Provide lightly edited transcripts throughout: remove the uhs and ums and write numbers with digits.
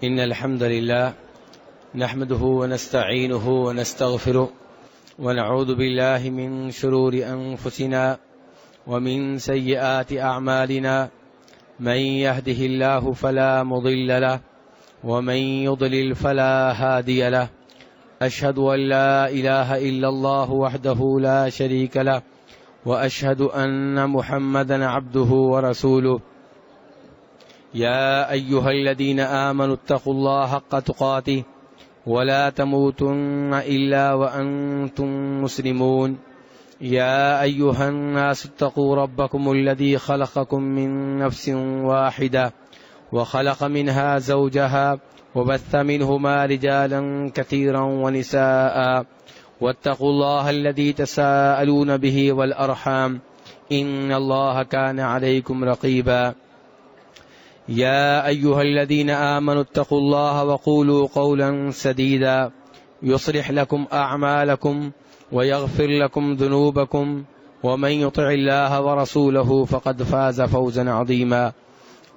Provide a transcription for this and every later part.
إن الحمد لله نحمده ونستعينه ونستغفره ونعوذ بالله من شرور أنفسنا ومن سيئات أعمالنا من يهده الله فلا مضل له ومن يضلل فلا هادي له أشهد أن لا إله إلا الله وحده لا شريك له وأشهد أن محمدا عبده ورسوله يا أيها الذين آمنوا اتقوا الله حق تقاته ولا تموتن إلا وأنتم مسلمون يا أيها الناس اتقوا ربكم الذي خلقكم من نفس واحدة وخلق منها زوجها وبث منهما رجالا كثيرا ونساء واتقوا الله الذي تساءلون به والأرحام إن الله كان عليكم رقيبا يا أيها الذين آمنوا اتقوا الله وقولوا قولا سديدا يصلح لكم أعمالكم ويغفر لكم ذنوبكم ومن يطع الله ورسوله فقد فاز فوزا عظيما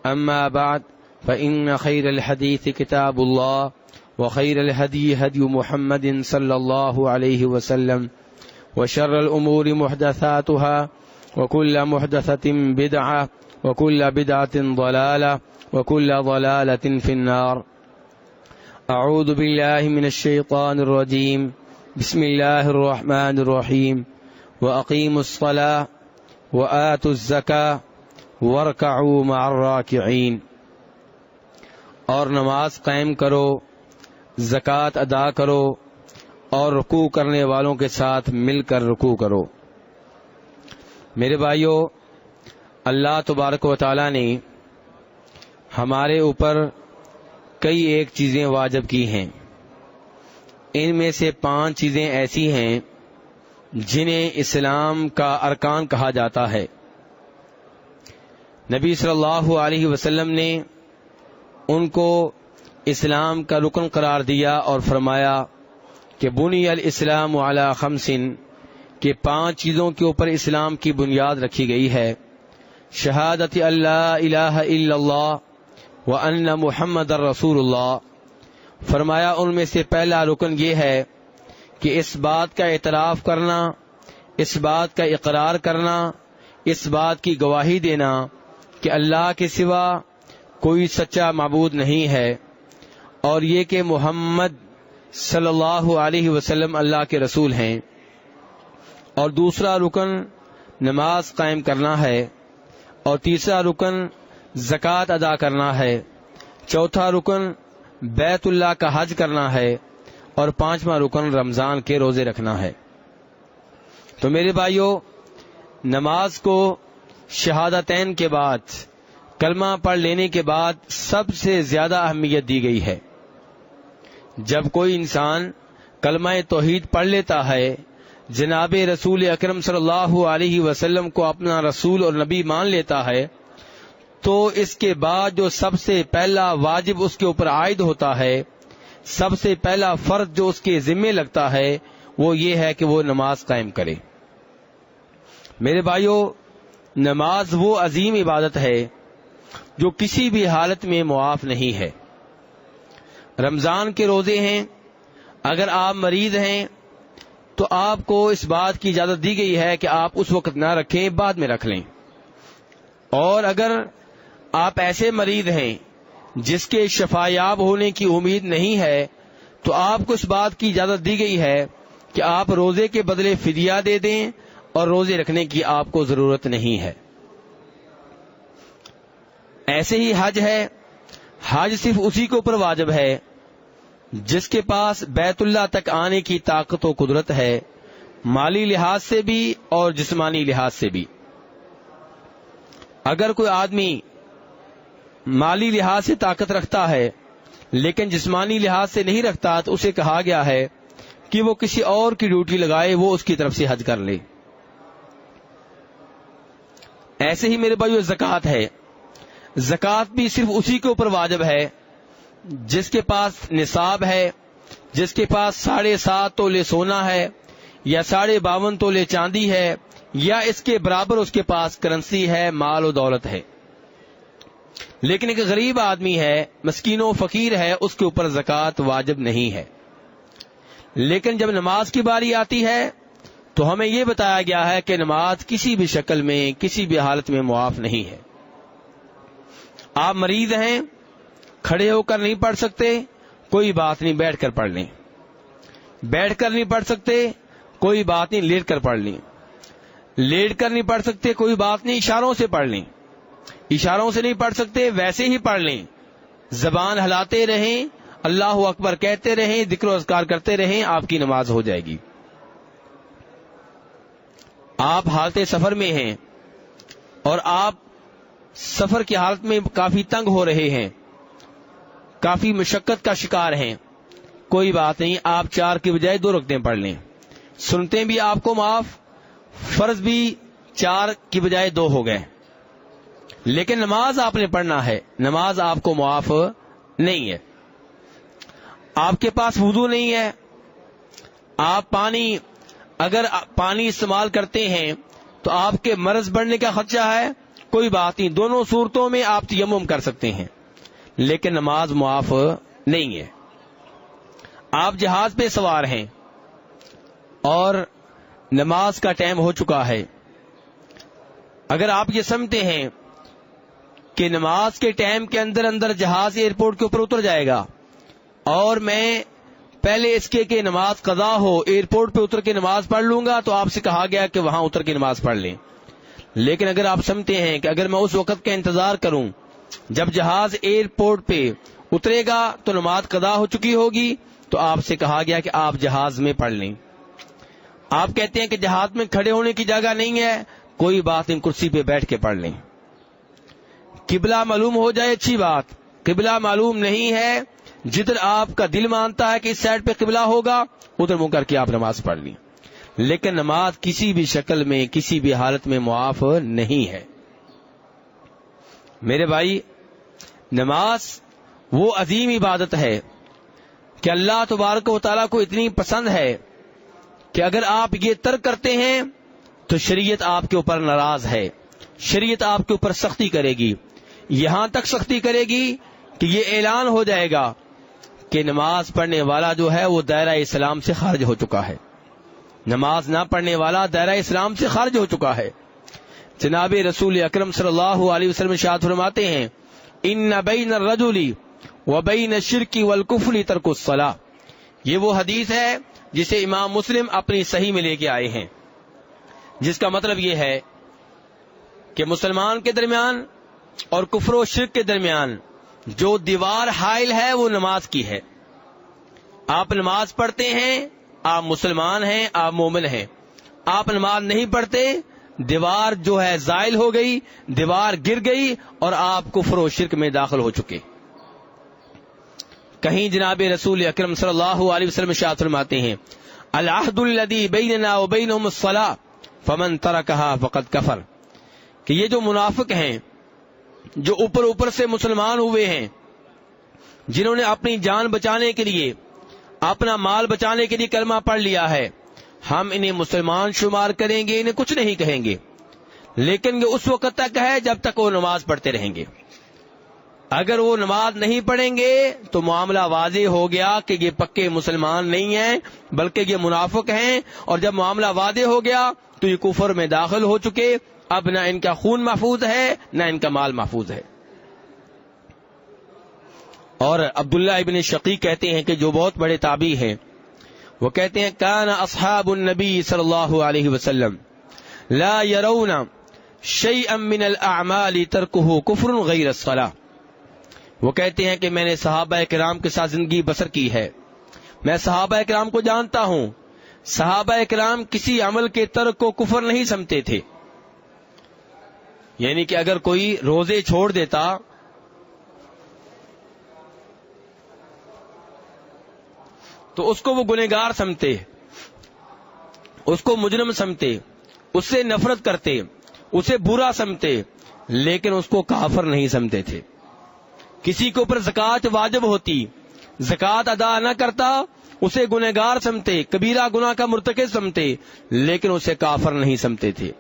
أما بعد فإن خير الحديث كتاب الله وخير الهدي هدي محمد صلى الله عليه وسلم وشر الأمور محدثاتها وكل محدثة بدعة وكل بدعة ضلالة وكل ضلالة في النار. أعوذ بالله من الشيطان الرجيم. بسم الله الرحمن الرحيم. وأقيموا الصلاة وآتوا الزكاة واركعوا مع الراكعين. اور نماز قائم کرو، زکوٰۃ ادا کرو اور رکوع کرنے والوں کے ساتھ مل کر رکوع کرو. میرے بھائیو، اللہ تبارک و تعالی نے ہمارے اوپر کئی ایک چیزیں واجب کی ہیں. ان میں سے 5 چیزیں ایسی ہیں جنہیں اسلام کا ارکان کہا جاتا ہے. نبی صلی اللہ علیہ وسلم نے ان کو اسلام کا رکن قرار دیا اور فرمایا کہ بنی الاسلام علی 5 کہ 5 چیزوں کے اوپر اسلام کی بنیاد رکھی گئی ہے. شہادت اللہ الہ الا اللہ وان محمد رسول اللہ. فرمایا ان میں سے پہلا رکن یہ ہے کہ اس بات کا اعتراف کرنا، اس بات کا اقرار کرنا، اس بات کی گواہی دینا کہ اللہ کے سوا کوئی سچا معبود نہیں ہے، اور یہ کہ محمد صلی اللہ علیہ وسلم اللہ کے رسول ہیں. اور دوسرا رکن نماز قائم کرنا ہے، اور تیسرا رکن زکوٰۃ ادا کرنا ہے، چوتھا رکن بیت اللہ کا حج کرنا ہے، اور 5واں رکن رمضان کے روزے رکھنا ہے. تو میرے بھائیو، نماز کو شہادتین کے بعد، کلمہ پڑھ لینے کے بعد سب سے زیادہ اہمیت دی گئی ہے. جب کوئی انسان کلمہ توحید پڑھ لیتا ہے، جناب رسول اکرم صلی اللہ علیہ وسلم کو اپنا رسول اور نبی مان لیتا ہے، تو اس کے بعد جو سب سے پہلا واجب اس کے اوپر عائد ہوتا ہے، سب سے پہلا فرض جو اس کے ذمہ لگتا ہے، وہ یہ ہے کہ وہ نماز قائم کرے. میرے بھائیو، نماز وہ عظیم عبادت ہے جو کسی بھی حالت میں معاف نہیں ہے. رمضان کے روزے ہیں، اگر آپ مریض ہیں تو آپ کو اس بات کی اجازت دی گئی ہے کہ آپ اس وقت نہ رکھیں، بعد میں رکھ لیں. اور اگر آپ ایسے مریض ہیں جس کے شفا یاب ہونے کی امید نہیں ہے، تو آپ کو اس بات کی اجازت دی گئی ہے کہ آپ روزے کے بدلے فدیہ دے دیں، اور روزے رکھنے کی آپ کو ضرورت نہیں ہے. ایسے ہی حج ہے. حج صرف اسی کے اوپر واجب ہے جس کے پاس بیت اللہ تک آنے کی طاقت و قدرت ہے، مالی لحاظ سے بھی اور جسمانی لحاظ سے بھی. اگر کوئی آدمی مالی لحاظ سے طاقت رکھتا ہے لیکن جسمانی لحاظ سے نہیں رکھتا، تو اسے کہا گیا ہے کہ وہ کسی اور کی ڈیوٹی لگائے، وہ اس کی طرف سے حج کر لے. ایسے ہی میرے بھائیو زکوٰۃ ہے. زکوٰۃ بھی صرف اسی کے اوپر واجب ہے جس کے پاس نصاب ہے، جس کے پاس 7.5 تولے سونا ہے، یا 52.5 تولے چاندی ہے، یا اس کے برابر اس کے پاس کرنسی ہے، مال و دولت ہے. لیکن ایک غریب آدمی ہے، مسکین و فقیر ہے، اس کے اوپر زکوٰۃ واجب نہیں ہے۔ لیکن جب نماز کی باری آتی ہے تو ہمیں یہ بتایا گیا ہے کہ نماز کسی بھی شکل میں، کسی بھی حالت میں معاف نہیں ہے۔ آپ مریض ہیں، کھڑے ہو کر نہیں پڑھ سکتے، کوئی بات نہیں، بیٹھ کر پڑھ لیں۔ بیٹھ کر نہیں پڑھ سکتے، کوئی بات نہیں، لیٹ کر پڑھ لیں۔ لیٹ کر نہیں پڑھ سکتے، کوئی بات نہیں، اشاروں سے پڑھ لیں۔ اشاروں سے نہیں پڑھ سکتے، ویسے ہی پڑھ لیں۔ زبان ہلاتے رہیں، اللہ اکبر کہتے رہیں، ذکر و اذکار کرتے رہیں، آپ کی نماز ہو جائے گی۔ آپ حالت سفر میں ہیں اور آپ سفر کی حالت میں کافی تنگ ہو رہے ہیں، کافی مشقت کا شکار ہیں، کوئی بات نہیں، آپ 4 کی بجائے 2 رکعتیں پڑھ لیں۔ سنتے بھی آپ کو معاف، فرض بھی 4 کی بجائے 2 ہو گئے، لیکن نماز آپ نے پڑھنا ہے، نماز آپ کو معاف نہیں ہے۔ آپ کے پاس وضو نہیں ہے، آپ اگر پانی استعمال کرتے ہیں تو آپ کے مرض بڑھنے کا خدشہ ہے، کوئی بات نہیں، دونوں صورتوں میں آپ تیمم کر سکتے ہیں، لیکن نماز معاف نہیں ہے۔ آپ جہاز پہ سوار ہیں اور نماز کا ٹائم ہو چکا ہے، اگر آپ یہ سمجھتے ہیں کہ نماز کے ٹائم کے اندر اندر جہاز ایئرپورٹ کے اوپر اتر جائے گا اور میں پہلے اس کے کہ نماز قضا ہو ایئرپورٹ پہ اتر کے نماز پڑھ لوں گا، تو آپ سے کہا گیا کہ وہاں اتر کے نماز پڑھ لیں۔ لیکن اگر آپ سمجھتے ہیں کہ اگر میں اس وقت کا انتظار کروں جب جہاز ایئرپورٹ پہ اترے گا تو نماز قضا ہو چکی ہوگی، تو آپ سے کہا گیا کہ آپ جہاز میں پڑھ لیں۔ آپ کہتے ہیں کہ جہاز میں کھڑے ہونے کی جگہ نہیں ہے، کوئی بات نہیں، کرسی پہ بیٹھ کے پڑھ لیں۔ قبلہ معلوم ہو جائے اچھی بات، قبلہ معلوم نہیں ہے، جدھر آپ کا دل مانتا ہے کہ اس سائڈ پہ قبلہ ہوگا ادھر منہ کر کے آپ نماز پڑھ لیں، لیکن نماز کسی بھی شکل میں، کسی بھی حالت میں معاف نہیں ہے۔ میرے بھائی، نماز وہ عظیم عبادت ہے کہ اللہ تبارک و تعالیٰ کو اتنی پسند ہے کہ اگر آپ یہ ترک کرتے ہیں تو شریعت آپ کے اوپر ناراض ہے، شریعت آپ کے اوپر سختی کرے گی، یہاں تک سختی کرے گی کہ یہ اعلان ہو جائے گا کہ نماز پڑھنے والا جو ہے وہ دائرہ اسلام سے خارج ہو چکا ہے، نماز نہ پڑھنے والا دائرہ اسلام سے خارج ہو چکا ہے۔ جناب رسول اکرم صلی اللہ علیہ وسلم ارشاد فرماتے ہیں، ان بین الرجل وبین الشرک والکفر ترک الصلاۃ۔ یہ وہ حدیث ہے جسے امام مسلم اپنی صحیح میں لے کے آئے ہیں، جس کا مطلب یہ ہے کہ مسلمان کے درمیان اور کفر و شرک کے درمیان جو دیوار حائل ہے وہ نماز کی ہے۔ آپ نماز پڑھتے ہیں، آپ مسلمان ہیں، آپ مومن ہیں، آپ نماز نہیں پڑھتے، دیوار جو ہے زائل ہو گئی، دیوار گر گئی اور آپ کفر و شرک میں داخل ہو چکے۔ کہیں جناب رسول اکرم صلی اللہ علیہ وسلم ارشاد فرماتے ہیں، العہد الذی بیننا وبینہم الصلاۃ فمن ترکہا فقد کفر، کہ یہ جو منافق ہیں، جو اوپر سے مسلمان ہوئے ہیں، جنہوں نے اپنی جان بچانے کے لیے، اپنا مال بچانے کے لیے کلمہ پڑھ لیا ہے، ہم انہیں مسلمان شمار کریں گے، انہیں کچھ نہیں کہیں گے، لیکن یہ اس وقت تک ہے جب تک وہ نماز پڑھتے رہیں گے۔ اگر وہ نماز نہیں پڑھیں گے تو معاملہ واضح ہو گیا کہ یہ پکے مسلمان نہیں ہیں بلکہ یہ منافق ہیں، اور جب معاملہ واضح ہو گیا تو یہ کفر میں داخل ہو چکے، اب نہ ان کا خون محفوظ ہے نہ ان کا مال محفوظ ہے۔ اور عبداللہ ابن شقیق کہتے ہیں کہ جو بہت بڑے تابعی ہیں، وہ کہتے ہیں کان اصحاب النبی صلی اللہ علیہ وسلم لا يرون شيئا من الاعمال ترکہ کفر غیر الصلاۃ۔ وہ کہتے ہیں کہ میں نے صحابہ کرام کے ساتھ زندگی بسر کی ہے، میں صحابہ کرام کو جانتا ہوں، صحابہ کرام کسی عمل کے ترک کو کفر نہیں سمجھتے تھے۔ یعنی کہ اگر کوئی روزے چھوڑ دیتا تو اس کو وہ گنہگار سمجھتے، اس کو مجرم سمجھتے، اس سے نفرت کرتے، اسے برا سمجھتے، لیکن اس کو کافر نہیں سمجھتے تھے۔ کسی کے اوپر زکوٰۃ واجب ہوتی، زکوٰۃ ادا نہ کرتا، اسے گنہگار سمجھتے، کبیرہ گناہ کا مرتکب سمجھتے، لیکن اسے کافر نہیں سمجھتے تھے۔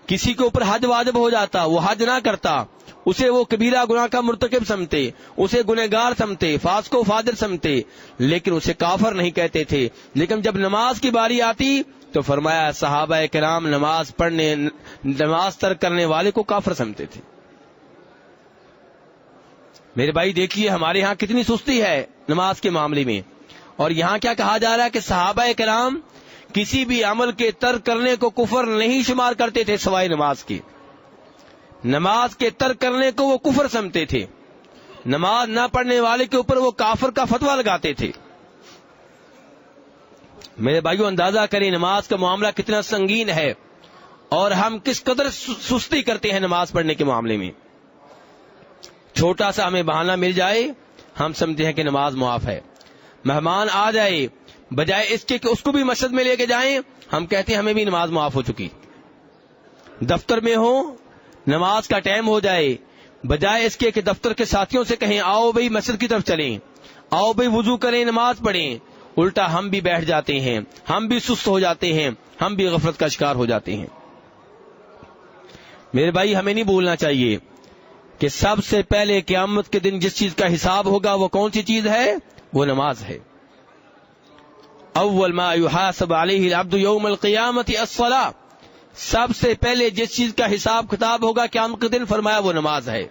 کسی کے اوپر حج واجب ہو جاتا، وہ حج نہ کرتا، اسے وہ کبیرہ گناہ کا مرتکب سمجھتے، اسے گنہگار سمجھتے، فاسق و فاجر سمجھتے، لیکن اسے کافر نہیں کہتے تھے۔ لیکن جب نماز کی باری آتی تو فرمایا صحابہ کرام نماز ترک کرنے والے کو کافر سمجھتے تھے۔ میرے بھائی دیکھیے ہمارے ہاں کتنی سستی ہے نماز کے معاملے میں، اور یہاں کیا کہا جا رہا ہے کہ صحابہ کرام کسی بھی عمل کے ترک کرنے کو کفر نہیں شمار کرتے تھے سوائے نماز کے۔ نماز کے ترک کرنے کو وہ کفر سمجھتے تھے، نماز نہ پڑھنے والے کے اوپر وہ کافر کا فتویٰ لگاتے تھے۔ میرے بھائیو اندازہ کریں نماز کا معاملہ کتنا سنگین ہے، اور ہم کس قدر سستی کرتے ہیں نماز پڑھنے کے معاملے میں۔ چھوٹا سا ہمیں بہانہ مل جائے ہم سمجھتے ہیں کہ نماز معاف ہے۔ مہمان آ جائے، بجائے اس کے کہ اس کو بھی مسجد میں لے کے جائیں، ہم کہتے ہیں ہمیں بھی نماز معاف ہو چکی۔ دفتر میں ہو، نماز کا ٹائم ہو جائے، بجائے اس کے کہ دفتر کے ساتھیوں سے کہیں آؤ بھئی مسجد کی طرف چلیں، آؤ بھئی وضو کریں نماز پڑھیں، الٹا ہم بھی بیٹھ جاتے ہیں، ہم بھی سست ہو جاتے ہیں، ہم بھی غفلت کا شکار ہو جاتے ہیں۔ میرے بھائی ہمیں نہیں بھولنا چاہیے کہ سب سے پہلے قیامت کے دن جس چیز کا حساب ہوگا وہ کون سی چیز ہے؟ وہ نماز ہے۔ اول ما یحاسب علیہ العبد یوم القیامت الصلاۃ، سب سے پہلے جس چیز کا حساب کتاب ہوگا قیامت کے دن فرمایا وہ نماز ہے۔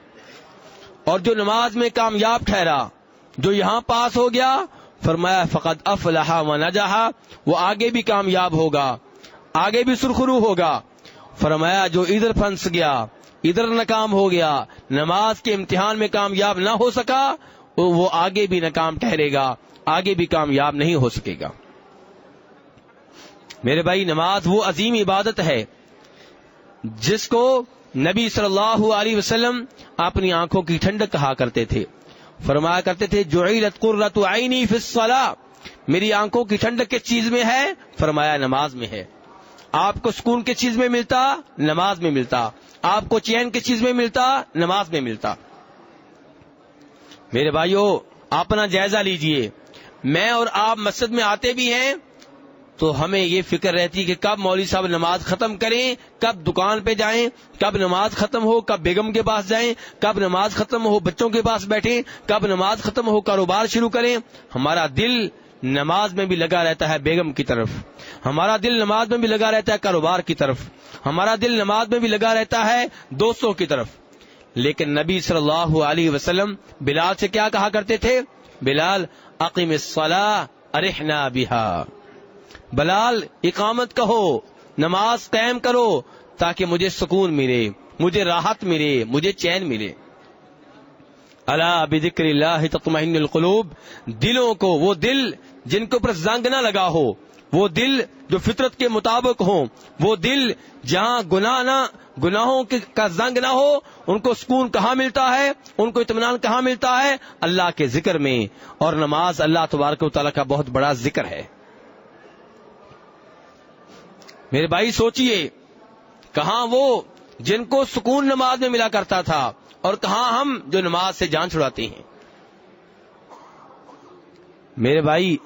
اور جو نماز میں کامیاب ٹھہرا، جو یہاں پاس ہو گیا، فرمایا فقد افلح و نجح، وہ آگے بھی کامیاب ہوگا، آگے بھی سرخرو ہوگا۔ فرمایا جو ادھر پھنس گیا، ادھر ناکام ہو گیا، نماز کے امتحان میں کامیاب نہ ہو سکا، وہ آگے بھی ناکام ٹھہرے گا، آگے بھی کامیاب نہیں ہو سکے گا۔ میرے بھائی نماز وہ عظیم عبادت ہے جس کو نبی صلی اللہ علیہ وسلم اپنی آنکھوں کی ٹھنڈک کہا کرتے تھے۔ فرمایا کرتے تھے جعلت قرۃ عینی فی الصلاۃ، میری آنکھوں کی ٹھنڈک کس چیز میں ہے؟ فرمایا نماز میں ہے۔ آپ کو سکون کس چیز میں ملتا؟ نماز میں ملتا۔ آپ کو چین کس چیز میں ملتا؟ نماز میں ملتا۔ میرے بھائیو اپنا جائزہ لیجئے، میں اور آپ مسجد میں آتے بھی ہیں تو ہمیں یہ فکر رہتی کہ کب مولوی صاحب نماز ختم کریں، کب دکان پہ جائیں، کب نماز ختم ہو، کب بیگم کے پاس جائیں، کب نماز ختم ہو بچوں کے پاس بیٹھیں، کب نماز ختم ہو کاروبار شروع کریں۔ ہمارا دل نماز میں بھی لگا رہتا ہے بیگم کی طرف، ہمارا دل نماز میں بھی لگا رہتا ہے کاروبار کی طرف، ہمارا دل نماز میں بھی لگا رہتا ہے دوستوں کی طرف۔ لیکن نبی صلی اللہ علیہ وسلم بلال سے کیا کہا کرتے تھے؟ بلال اقم الصلاۃ ارحنا بہا، بلال اقامت کہو، نماز قائم کرو تاکہ مجھے سکون ملے، مجھے راحت ملے، مجھے چین ملے۔ الا بذکر اللہ تطمئن القلوب، دلوں کو، وہ دل جن کے اوپر زنگ نہ لگا ہو، وہ دل جو فطرت کے مطابق ہوں، وہ دل جہاں گناہوں کا زنگ نہ ہو، ان کو سکون کہاں ملتا ہے، ان کو اطمینان کہاں ملتا ہے؟ اللہ کے ذکر میں۔ اور نماز اللہ تبارک و تعالیٰ کا بہت بڑا ذکر ہے۔ میرے بھائی سوچئے کہاں وہ جن کو سکون نماز میں ملا کرتا تھا، اور کہاں ہم جو نماز سے جان چھڑاتے ہیں۔ میرے بھائی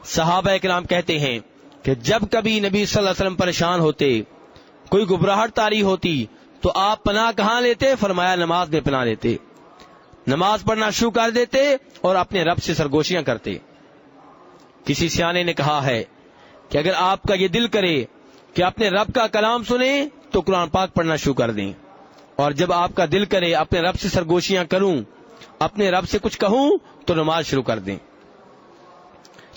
صحابہ کرام کہتے ہیں کہ جب کبھی نبی صلی اللہ علیہ وسلم پریشان ہوتے، کوئی گھبراہٹ طاری ہوتی، تو آپ پناہ کہاں لیتے؟ فرمایا نماز میں پناہ لیتے، نماز پڑھنا شروع کر دیتے اور اپنے رب سے سرگوشیاں کرتے۔ کسی سیانے نے کہا ہے کہ اگر آپ کا یہ دل کرے کہ اپنے رب کا کلام سنیں تو قرآن پاک پڑھنا شروع کر دیں، اور جب آپ کا دل کرے اپنے رب سے سرگوشیاں کروں، اپنے رب سے کچھ کہوں، تو نماز شروع کر دیں۔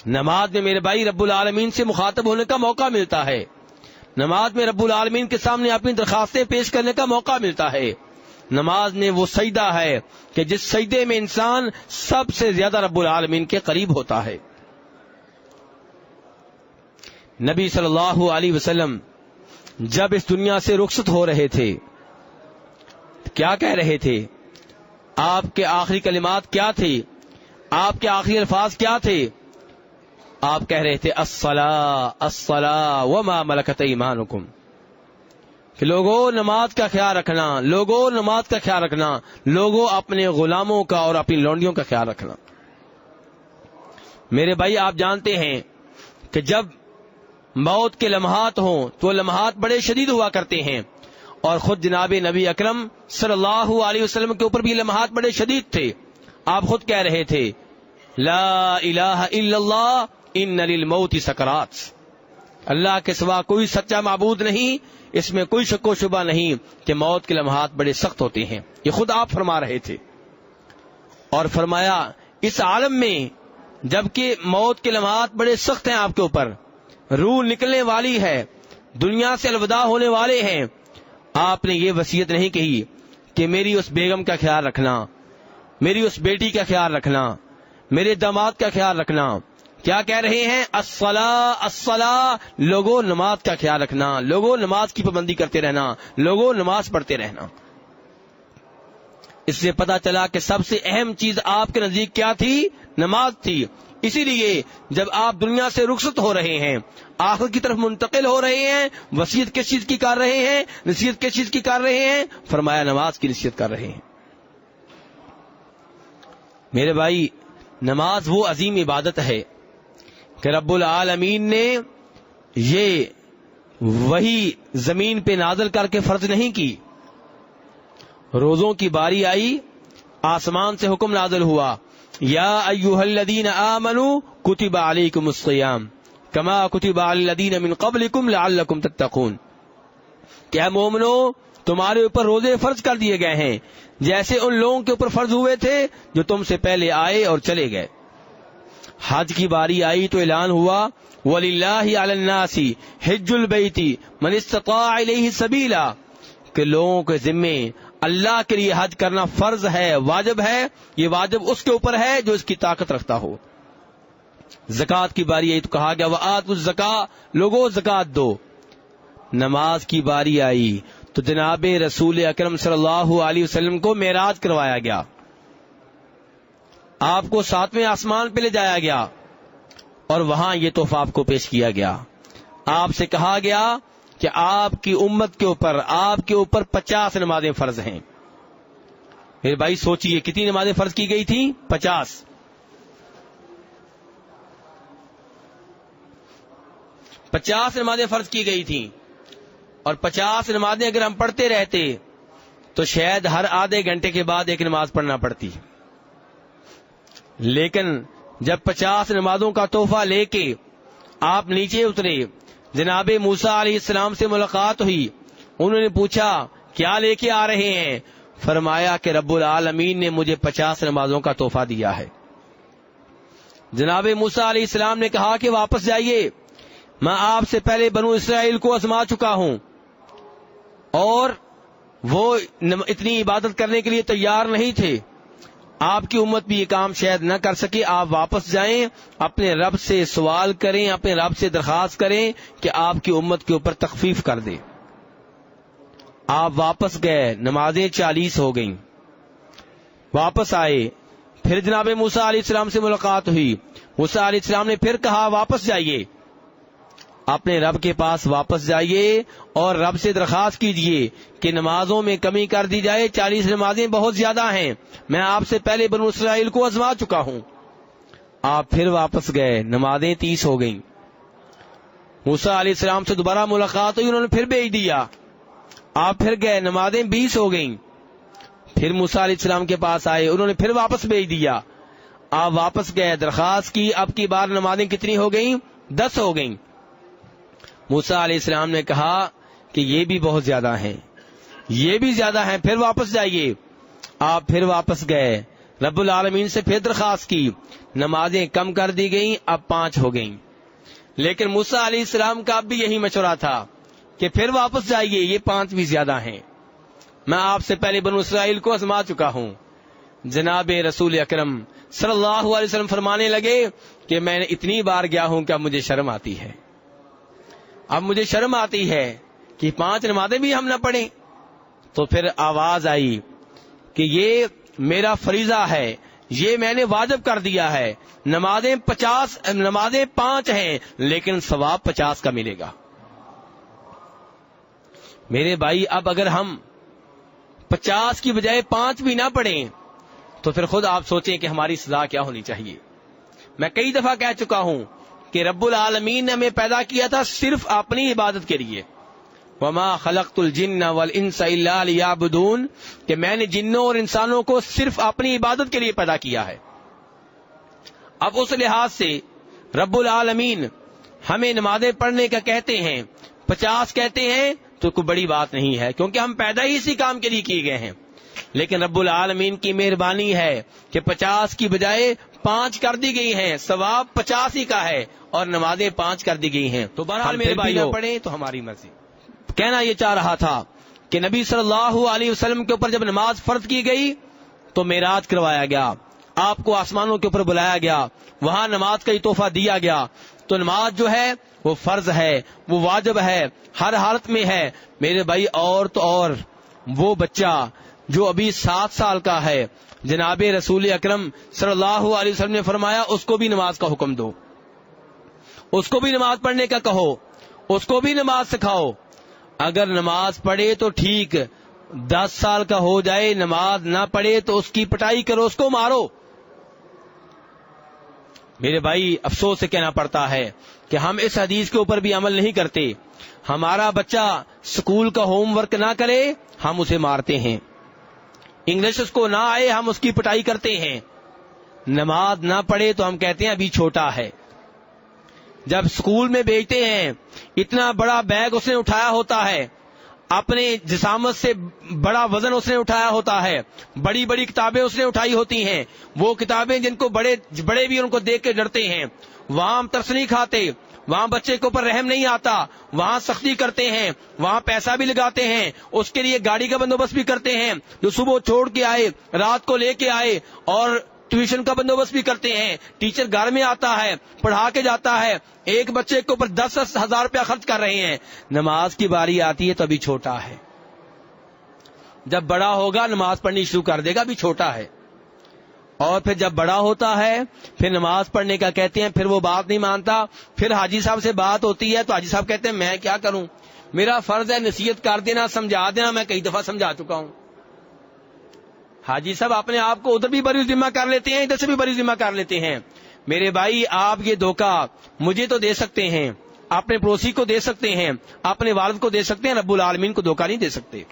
نماز میں میرے بھائی رب العالمین سے مخاطب ہونے کا موقع ملتا ہے، نماز میں رب العالمین کے سامنے اپنی درخواستیں پیش کرنے کا موقع ملتا ہے۔ نماز میں وہ سجدہ ہے کہ جس سجدے میں انسان سب سے زیادہ رب العالمین کے قریب ہوتا ہے۔ نبی صلی اللہ علیہ وسلم جب اس دنیا سے رخصت ہو رہے تھے کیا کہہ رہے تھے؟ آپ کے آخری کلمات کیا تھے؟ آپ کے آخری الفاظ کیا تھے؟ آپ کہہ رہے تھے الصلاۃ الصلاۃ وما ملکت ایمانکم، کہ لوگوں نماز کا خیال رکھنا، لوگوں نماز کا خیال رکھنا، لوگوں اپنے غلاموں کا اور اپنی لونڈیوں کا خیال رکھنا۔ میرے بھائی آپ جانتے ہیں کہ جب موت کے لمحات ہوں تو لمحات بڑے شدید ہوا کرتے ہیں، اور خود جناب نبی اکرم صلی اللہ علیہ وسلم کے اوپر بھی لمحات بڑے شدید تھے. آپ خود کہہ رہے تھے لا الہ الا اللہ ان للموت سکرات، اللہ کے سوا کوئی سچا معبود نہیں، اس میں کوئی شک و شبہ نہیں کہ موت کے لمحات بڑے سخت ہوتے ہیں. یہ خود آپ فرما رہے تھے. اور فرمایا اس عالم میں جبکہ موت کے لمحات بڑے سخت ہیں آپ کے اوپر، روح نکلنے والی ہے، دنیا سے الوداع ہونے والے ہیں، آپ نے یہ وصیت نہیں کہی کہ میری اس بیگم کا خیال رکھنا، میری اس بیٹی کا خیال رکھنا، میرے داماد کا خیال رکھنا. کیا کہہ رہے ہیں؟ الصلاۃ الصلاۃ، لوگوں نماز کا خیال رکھنا، لوگوں نماز کی پابندی کرتے رہنا، لوگوں نماز پڑھتے رہنا. اس سے پتا چلا کہ سب سے اہم چیز آپ کے نزدیک کیا تھی؟ نماز تھی. اسی لیے جب آپ دنیا سے رخصت ہو رہے ہیں، آخر کی طرف منتقل ہو رہے ہیں، وصیت کس چیز کی کر رہے ہیں؟ نصیحت کس چیز کی کر رہے ہیں؟ فرمایا نماز کی نصیحت کر رہے ہیں. میرے بھائی، نماز وہ عظیم عبادت ہے کہ رب العالمین نے یہ وہی زمین پہ نازل کر کے فرض نہیں کی. روزوں کی باری آئی، آسمان سے حکم نازل ہوا، یا ایھا الذین آمنوا کتب علیکم الصیام کما کتب علی الذین من قبلکم لعلکم تتقون. کہ اے مومنو، تمہارے اوپر روزے فرض کر دیے گئے ہیں جیسے ان لوگوں کے اوپر فرض ہوئے تھے جو تم سے پہلے آئے اور چلے گئے. حج کی باری آئی تو اعلان ہوا وَلِلَّهِ عَلَى النَّاسِ حِجُّ الْبَيْتِ مَنِ اسْتَطَاعَ إِلَيْهِ سَبِيلًا، کہ لوگوں کے ذمے اللہ کے لیے حج کرنا فرض ہے، واجب ہے. یہ واجب اس کے اوپر ہے جو اس کی طاقت رکھتا ہو. زکوٰۃ کی باری آئی تو کہا گیا وَآتُوا الزَّکاۃ، لوگوں زکوٰۃ دو. نماز کی باری آئی تو جناب رسول اکرم صلی اللہ علیہ وسلم کو معراج کروایا گیا، آپ کو 7ویں آسمان پہ لے جایا گیا اور وہاں یہ تحفہ آپ کو پیش کیا گیا. آپ سے کہا گیا کہ آپ کی امت کے اوپر، آپ کے اوپر 50 نمازیں فرض ہیں. میرے بھائی سوچئے کتنی نمازیں فرض کی گئی تھیں؟ 50. 50 نمازیں فرض کی گئی تھیں. اور 50 نمازیں اگر ہم پڑھتے رہتے تو شاید ہر آدھے گھنٹے کے بعد ایک نماز پڑھنا پڑتی. لیکن جب 50 نمازوں کا تحفہ لے کے آپ نیچے اترے، جناب موسیٰ علیہ السلام سے ملاقات ہوئی، انہوں نے پوچھا کیا لے کے آ رہے ہیں؟ فرمایا کہ رب العالمین نے مجھے 50 نمازوں کا تحفہ دیا ہے. جناب موسیٰ علیہ السلام نے کہا کہ واپس جائیے، میں آپ سے پہلے بنو اسرائیل کو آزما چکا ہوں اور وہ اتنی عبادت کرنے کے لیے تیار نہیں تھے. آپ کی امت بھی یہ کام شاید نہ کر سکے. آپ واپس جائیں، اپنے رب سے سوال کریں، اپنے رب سے درخواست کریں کہ آپ کی امت کے اوپر تخفیف کر دے. آپ واپس گئے، نمازیں 40 ہو گئیں. واپس آئے، پھر جناب موسیٰ علیہ السلام سے ملاقات ہوئی. موسیٰ علیہ السلام نے پھر کہا واپس جائیے، اپنے رب کے پاس واپس جائیے اور رب سے درخواست کیجئے کہ نمازوں میں کمی کر دی جائے. 40 نمازیں بہت زیادہ ہیں، میں آپ سے پہلے بنو اسرائیل کو آزما چکا ہوں. آپ پھر واپس گئے، نمازیں 30 ہو گئیں. موسیٰ علیہ السلام سے دوبارہ ملاقات ہوئی، انہوں نے پھر بھیج دیا. آپ پھر گئے، نمازیں 20 ہو گئیں. پھر موسیٰ علیہ السلام کے پاس آئے، انہوں نے پھر واپس بھیج دیا. آپ واپس گئے، درخواست کی، اب کی بار نمازیں کتنی ہو گئیں؟ 10 ہو گئیں. موسیٰ علیہ السلام نے کہا کہ یہ بھی بہت زیادہ ہیں، یہ بھی زیادہ ہیں، پھر واپس جائیے. آپ پھر واپس گئے، رب العالمین سے پھر درخواست کی، نمازیں کم کر دی گئیں، اب 5 ہو گئیں. لیکن موسیٰ علیہ السلام کا اب بھی یہی مشورہ تھا کہ پھر واپس جائیے، یہ 5 بھی زیادہ ہیں، میں آپ سے پہلے بنو اسرائیل کو آزما چکا ہوں. جناب رسول اکرم صلی اللہ علیہ وسلم فرمانے لگے کہ میں نے اتنی بار گیا ہوں کہ اب مجھے شرم آتی ہے، اب مجھے شرم آتی ہے کہ 5 نمازیں بھی ہم نہ پڑھیں. تو پھر آواز آئی کہ یہ میرا فریضہ ہے، یہ میں نے واجب کر دیا ہے. نمازیں 5 ہیں لیکن ثواب 50 کا ملے گا. میرے بھائی، اب اگر ہم 50 کی بجائے 5 بھی نہ پڑھیں تو پھر خود آپ سوچیں کہ ہماری سزا کیا ہونی چاہیے. میں کئی دفعہ کہہ چکا ہوں کہ رب العالمین نے ہمیں پیدا کیا تھا صرف اپنی عبادت کے لیے، وما خلقت الجن والانس الا لیعبدون، کہ میں نے جنوں اور انسانوں کو صرف اپنی عبادت کے لیے پیدا کیا ہے۔ اب اس لحاظ سے رب العالمین ہمیں نمازیں پڑھنے کا کہتے ہیں، 50 کہتے ہیں تو کوئی بڑی بات نہیں ہے، کیونکہ ہم پیدا ہی اسی کام کے لیے کیے گئے ہیں۔ لیکن رب العالمین کی مہربانی ہے کہ 50 کی بجائے 5 کر دی گئی ہیں، ثواب 50 ہی کا ہے اور نمازیں 5 کر دی گئی ہیں۔ تو بہرحال میرے بھائیوں پڑھیں تو ہماری مرضی۔ کہنا یہ چاہ رہا تھا کہ نبی صلی اللہ علیہ وسلم کے اوپر جب نماز فرض کی گئی تو معراج کروایا گیا، آپ کو آسمانوں کے اوپر بلایا گیا، وہاں نماز کا ہی تحفہ دیا گیا۔ تو نماز جو ہے وہ فرض ہے، وہ واجب ہے، ہر حالت میں ہے میرے بھائی۔ اور تو اور وہ بچہ جو ابھی 7 سال کا ہے، جناب رسول اکرم صلی اللہ علیہ وسلم نے فرمایا اس کو بھی نماز کا حکم دو، اس کو بھی نماز پڑھنے کا کہو، اس کو بھی نماز سکھاؤ۔ اگر نماز پڑھے تو ٹھیک، 10 سال کا ہو جائے نماز نہ پڑھے تو اس کی پٹائی کرو، اس کو مارو۔ میرے بھائی افسوس سے کہنا پڑتا ہے کہ ہم اس حدیث کے اوپر بھی عمل نہیں کرتے۔ ہمارا بچہ اسکول کا ہوم ورک نہ کرے ہم اسے مارتے ہیں، انگلش اس کو نہ آئے ہم اس کی پٹائی کرتے ہیں، نماز نہ پڑھے تو ہم کہتے ہیں ابھی چھوٹا ہے۔ جب اسکول میں بھیجتے ہیں اتنا بڑا بیگ اس نے اٹھایا ہوتا ہے، اپنے جسامت سے بڑا وزن اس نے اٹھایا ہوتا ہے، بڑی بڑی کتابیں اس نے اٹھائی ہوتی ہیں، وہ کتابیں جن کو بڑے بھی ان کو دیکھ کے ڈرتے ہیں۔ وہاں ہم ترس نہیں کھاتے، وہاں بچے کے اوپر رحم نہیں آتا، وہاں سختی کرتے ہیں، وہاں پیسہ بھی لگاتے ہیں، اس کے لیے گاڑی کا بندوبست بھی کرتے ہیں، جو صبح چھوڑ کے آئے رات کو لے کے آئے، اور ٹیوشن کا بندوبست بھی کرتے ہیں، ٹیچر گھر میں آتا ہے پڑھا کے جاتا ہے، ایک بچے کے اوپر 10 ہزار روپیہ خرچ کر رہے ہیں۔ نماز کی باری آتی ہے تو ابھی چھوٹا ہے، جب بڑا ہوگا نماز پڑھنی شروع کر دے گا، ابھی چھوٹا ہے۔ اور پھر جب بڑا ہوتا ہے پھر نماز پڑھنے کا کہتے ہیں، پھر وہ بات نہیں مانتا، پھر حاجی صاحب سے بات ہوتی ہے تو حاجی صاحب کہتے ہیں میں کیا کروں، میرا فرض ہے نصیحت کر دینا، سمجھا دینا، میں کئی دفعہ سمجھا چکا ہوں۔ حاجی صاحب اپنے آپ کو ادھر بھی بری ذمہ کر لیتے ہیں، ادھر سے بھی بری ذمہ کر لیتے ہیں۔ میرے بھائی آپ یہ دھوکہ مجھے تو دے سکتے ہیں، اپنے پڑوسی کو دے سکتے ہیں، اپنے والد کو دے سکتے ہیں، رب العالمین کو دھوکہ نہیں دے سکتے۔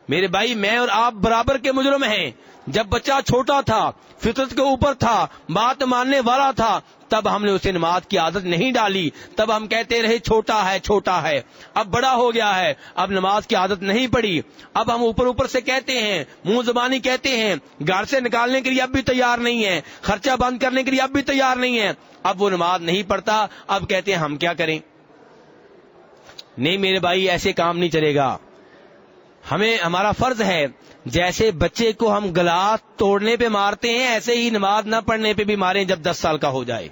میرے بھائی میں اور آپ برابر کے مجرم ہیں۔ جب بچہ چھوٹا تھا، فطرت کے اوپر تھا، بات ماننے والا تھا، تب ہم نے اسے نماز کی عادت نہیں ڈالی، تب ہم کہتے رہے چھوٹا ہے چھوٹا ہے۔ اب بڑا ہو گیا ہے، اب نماز کی عادت نہیں پڑی، اب ہم اوپر سے کہتے ہیں، منہ زبانی کہتے ہیں، گھر سے نکالنے کے لیے اب بھی تیار نہیں ہے، خرچہ بند کرنے کے لیے اب بھی تیار نہیں ہے، اب وہ نماز نہیں پڑھتا، اب کہتے ہیں ہم کیا کریں۔ نہیں میرے بھائی ایسے کام نہیں چلے گا۔ ہمارا فرض ہے جیسے بچے کو ہم گلاس توڑنے پہ مارتے ہیں ایسے ہی نماز نہ پڑھنے پہ بھی ماریں جب 10 سال کا ہو جائے۔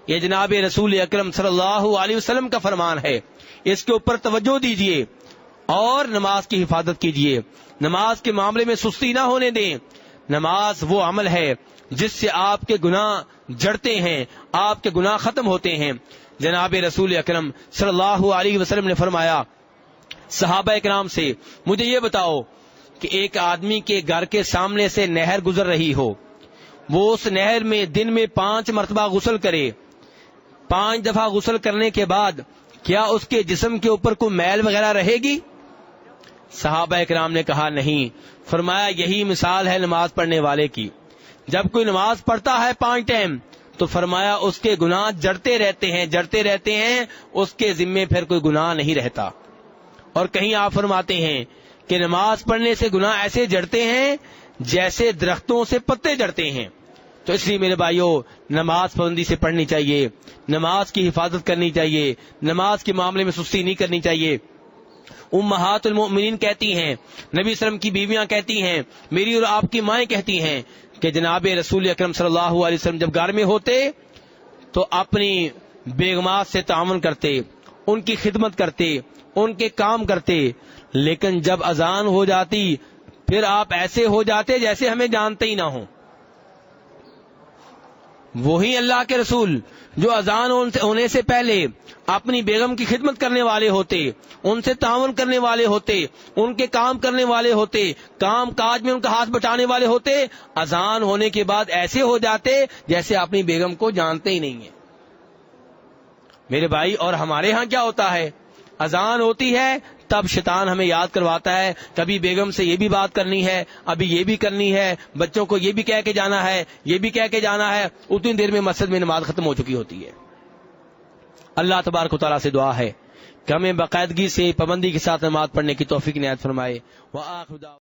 یہ جناب رسول اکرم صلی اللہ علیہ وسلم کا فرمان ہے، اس کے اوپر توجہ دیجئے اور نماز کی حفاظت کیجئے۔ نماز کے معاملے میں سستی نہ ہونے دیں۔ نماز وہ عمل ہے جس سے آپ کے گناہ جڑتے ہیں، آپ کے گناہ ختم ہوتے ہیں۔ جناب رسول اکرم صلی اللہ علیہ وسلم نے فرمایا صحابہ اکرام سے، مجھے یہ بتاؤ کہ ایک آدمی کے گھر کے سامنے سے نہر گزر رہی ہو، وہ اس نہر میں دن میں 5 مرتبہ غسل کرے، 5 دفعہ غسل کرنے کے بعد کیا اس کے جسم کے اوپر کوئی میل وغیرہ رہے گی؟ صحابہ اکرام نے کہا نہیں۔ فرمایا یہی مثال ہے نماز پڑھنے والے کی، جب کوئی نماز پڑھتا ہے 5 ٹائم تو فرمایا اس کے گناہ جڑتے رہتے ہیں، اس کے ذمے پھر کوئی گناہ نہیں رہتا۔ اور کہیں آپ فرماتے ہیں کہ نماز پڑھنے سے گناہ ایسے جڑتے ہیں جیسے درختوں سے پتے جڑتے ہیں۔ تو اس لیے میرے بھائیوں نماز پابندی سے پڑھنی چاہیے، نماز کی حفاظت کرنی چاہیے، نماز کے معاملے میں سستی نہیں کرنی چاہیے۔ امہات المؤمنین کہتی ہیں، نبی صلی اللہ علیہ وسلم کی بیویاں کہتی ہیں، میری اور آپ کی مائیں کہتی ہیں کہ جناب رسول اکرم صلی اللہ علیہ وسلم جب گھر میں ہوتے تو اپنی بیگمات سے تعاون کرتے، ان کی خدمت کرتے، ان کے کام کرتے، لیکن جب اذان ہو جاتی پھر آپ ایسے ہو جاتے جیسے ہمیں جانتے ہی نہ ہوں۔ وہی اللہ کے رسول جو اذان ہونے سے پہلے اپنی بیگم کی خدمت کرنے والے ہوتے، ان سے تعاون کرنے والے ہوتے، ان کے کام کرنے والے ہوتے، کام کاج میں ان کا ہاتھ بٹانے والے ہوتے، اذان ہونے کے بعد ایسے ہو جاتے جیسے اپنی بیگم کو جانتے ہی نہیں ہیں۔ میرے بھائی اور ہمارے ہاں کیا ہوتا ہے، اذان ہوتی ہے تب شیطان ہمیں یاد کرواتا ہے کبھی بیگم سے یہ بھی بات کرنی ہے, ابھی یہ بھی کرنی ہے, بچوں کو یہ بھی کہہ کے جانا ہے, یہ بھی کہہ کے جانا ہے. اتنی دیر میں مسجد میں نماز ختم ہو چکی ہوتی ہے. اللہ تبارک و تعالیٰ سے دعا ہے کہ ہمیں باقاعدگی سے پابندی کے ساتھ نماز پڑھنے کی توفیق عنایت فرمائے. وآخر دعوانا